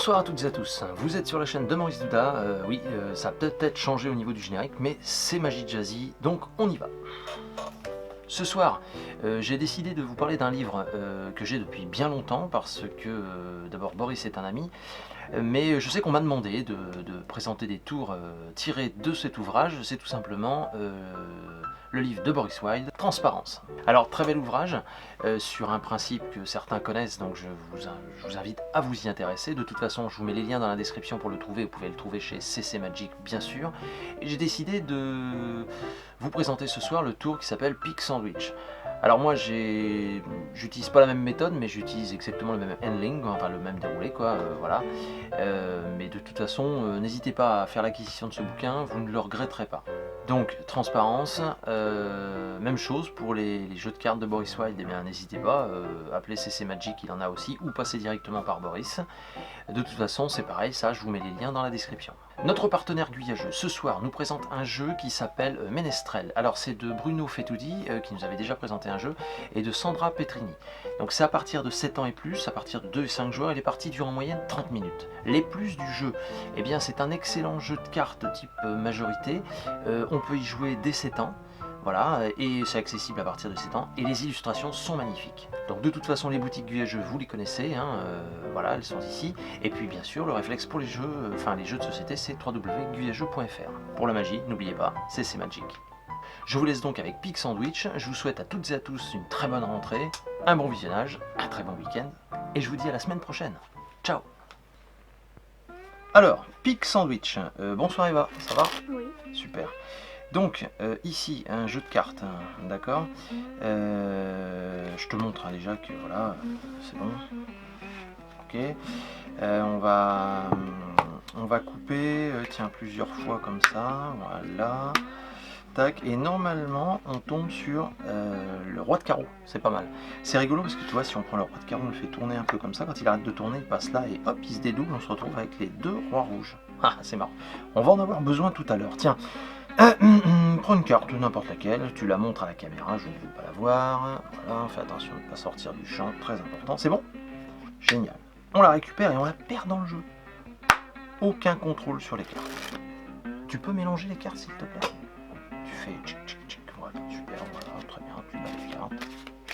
Bonsoir à toutes et à tous, vous êtes sur la chaîne de Maurice Douda, ça a peut-être changé au niveau du générique, mais c'est Magie Jazzy, donc on y va. Ce soir, j'ai décidé de vous parler d'un livre que j'ai depuis bien longtemps, parce que d'abord Boris est un ami, mais je sais qu'on m'a demandé de présenter des tours tirés de cet ouvrage. C'est tout simplement le livre de Boris Wilde, Transparence. Alors très bel ouvrage, sur un principe que certains connaissent, donc je vous invite à vous y intéresser. De toute façon, je vous mets les liens dans la description pour le trouver, vous pouvez le trouver chez CC Magic bien sûr. Et j'ai décidé de vous présenter ce soir le tour qui s'appelle Peak Sandwich. Alors moi j'utilise pas la même méthode, mais j'utilise exactement le même handling, enfin le même déroulé quoi, voilà. Mais de toute façon, n'hésitez pas à faire l'acquisition de ce bouquin, vous ne le regretterez pas. Donc Transparence, même chose pour les jeux de cartes de Boris Wilde, eh bien n'hésitez pas, appelez CC Magic, il en a aussi, ou passez directement par Boris. De toute façon c'est pareil, ça je vous mets les liens dans la description. Notre partenaire Guyageux ce soir nous présente un jeu qui s'appelle Ménestrel. Alors c'est de Bruno Fetoudi qui nous avait déjà présenté un jeu, et de Sandra Petrini. Donc c'est à partir de 7 ans et plus, à partir de 2 et 5 joueurs, et les parties durent en moyenne 30 minutes. Les plus du jeu, eh bien c'est un excellent jeu de cartes type majorité, on peut y jouer dès 7 ans. Voilà, et c'est accessible à partir de 7 ans, et les illustrations sont magnifiques. Donc de toute façon les boutiques Guyageux, vous les connaissez, hein, voilà, elles sont ici. Et puis bien sûr le réflexe pour les jeux, les jeux de société, c'est www.guyageux.fr. Pour la magie, n'oubliez pas, c'est Magic. Je vous laisse donc avec Peak Sandwich, je vous souhaite à toutes et à tous une très bonne rentrée, un bon visionnage, un très bon week-end, et je vous dis à la semaine prochaine. Ciao. Alors, Peak Sandwich, bonsoir Eva, ça va? Oui. Super. Donc, ici, un jeu de cartes, d'accord. Je te montre déjà que voilà, c'est bon. Ok. On va couper, tiens, plusieurs fois comme ça, voilà. Tac, et normalement, on tombe sur le roi de carreau, c'est pas mal. C'est rigolo parce que tu vois, si on prend le roi de carreau, on le fait tourner un peu comme ça, quand il arrête de tourner, il passe là, et hop, il se dédouble, on se retrouve avec les deux rois rouges. Ah, c'est marrant. On va en avoir besoin tout à l'heure, tiens. Prends une carte, n'importe laquelle, tu la montres à la caméra, je ne veux pas la voir. Voilà, fais attention de ne pas sortir du champ, très important. C'est bon? Génial. On la récupère et on la perd dans le jeu. Aucun contrôle sur les cartes. Tu peux mélanger les cartes s'il te plaît? Tu fais tchic tchic tchic, voilà, super, voilà, très bien, tu bats les cartes.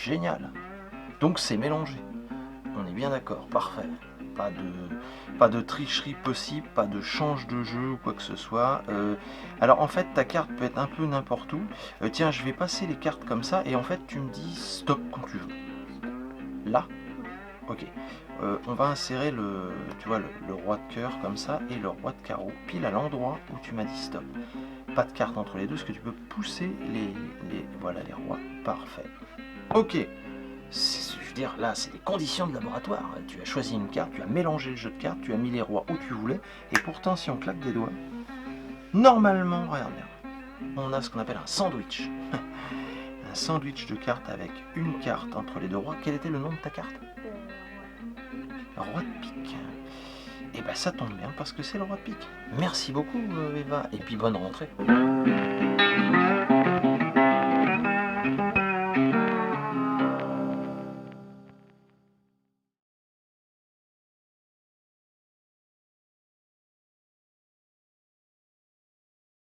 Génial. Donc c'est mélangé. On est bien d'accord, parfait. Pas de tricherie possible, pas de change de jeu ou quoi que ce soit. Alors en fait ta carte peut être un peu n'importe où. Tiens, je vais passer les cartes comme ça et en fait tu me dis stop quand tu veux. Là. Ok. On va insérer tu vois, le roi de cœur comme ça et le roi de carreau pile à l'endroit où tu m'as dit stop. Pas de carte entre les deux, parce que tu peux pousser voilà, les rois. Parfait. Ok. Je veux dire, là, c'est des conditions de laboratoire. Tu as choisi une carte, tu as mélangé le jeu de cartes, tu as mis les rois où tu voulais, et pourtant, si on claque des doigts, normalement, regarde bien, on a ce qu'on appelle un sandwich. Un sandwich de cartes avec une carte entre les deux rois. Quel était le nom de ta carte? Roi de pique. Et ben ça tombe bien parce que c'est le roi de pique. Merci beaucoup Eva, et puis bonne rentrée.